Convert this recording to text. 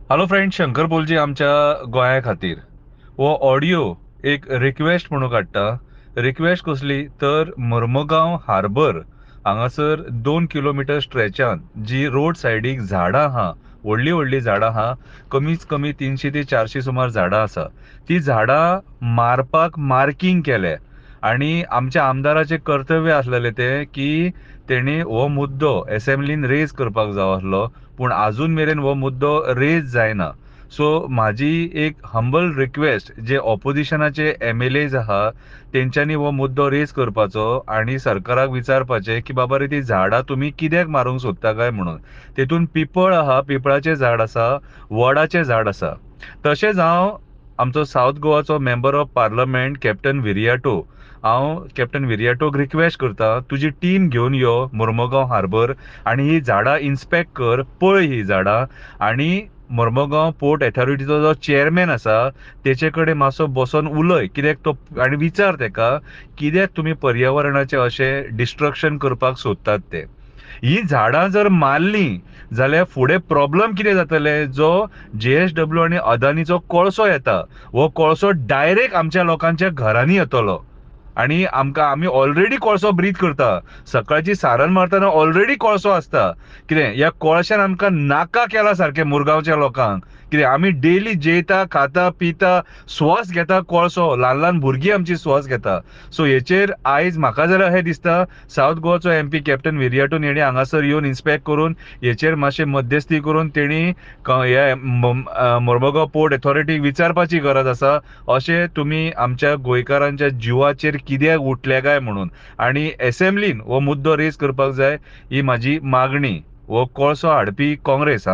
Hello friend, Shankar बोलची आमच्या गोंया खातीर वो ऑडियो एक रिक्वेस्ट म्हणून काडटा. रिक्वेस्ट कसली तर मर्मगांव हार्बर हांगासर 2 किलोमीटर स्ट्रेचान जी रोड सायडीक झाडां आहा, व्हडली व्हडली झाडां आहा, कमीच कमी 300 ते 400 सुमार झाडां आसा. ती झाडां मारपाक मार्किंग केले आणि आमच्या आमदाराचे कर्तव्य आसलेले ते की तेणी हो मुद्दो असेंब्लीन रेज करपाक जाय आसलो, पूण अजून मेरेन हो मुद्दो रेज जायना. सो माझी एक हंबल रिक्वेस्ट जे ऑपोजिशनाचे एमएलएज आहा तेंच्यांनी हो मुद्दो रेज करपाचो आणि सरकाराक विचारपाचे की बाबा रे ती झाडां तुम्ही कित्याक मारूंक सोदता काय म्हणून. तेतून पिपळ आहा, पिपळाचें झाड आसा, वडाचें झाड आसा. तशेंच हांव आमचो साऊथ गोवाचो member of parliament captain Viriato, हांव कॅप्टन विरियाटोक रिक्वेस्ट करता तुजी टीम घेवन यो मुर्मुगांव हार्बर आणि ही झाडां इन्स्पेक्ट कर, पळय ही झाडां. आणि मुर्मुगांव पोर्ट अथॉरिटीचो जो चेअरमॅन आसा तेचे कडेन मातसो बसून उलय, कित्याक तो आनी विचार तेका कित्याक तुमी पर्यावरणाचें अशें डिस्ट्रक्शन करपाक सोदतात ते. ही झाडां जर मारलीं जाल्यार फुडें प्रॉब्लेम कितें जातले, जो JSW आणि अदानीचो कोळसो येता, हो कोळसो डायरेक्ट आमच्या लोकांच्या घरांनी येतलो. आणि आम्ही ऑलरेडी कोळसो ब्रीथ करता. सकाळची सारन मारतना ऑलरेडी कोळसो असता. कितें ह्या कोळशान आमकां नाका केला सारखें मुरगांवच्या लोकांक. कितें आमी डेली जेयता, खाता, पिता, श्वास घेता कोळसो, ल्हान ल्हान भुरगीं आमची श्वास घेता. सो हेचेर आयज म्हाका जाल्यार अशें दिसता साऊथ गोवाचो MP कॅप्टन विरियाटोन हेणी हांगासर येवन इन्स्पेक्ट करून हेचेर मातशें मध्यस्थी करून तेणी हे मुर्मुगांव पोर्ट अथॉरिटीक विचारपाची गरज आसा, अशें तुमी आमच्या गोंयकारांच्या जिवाचेर कित्याक उठले काय म्हणून. आणि असेंब्लीन हो मुद्दो रेज करपाक जाय, ही माझी मागणी. हो कोळसो हाडपी काँग्रेस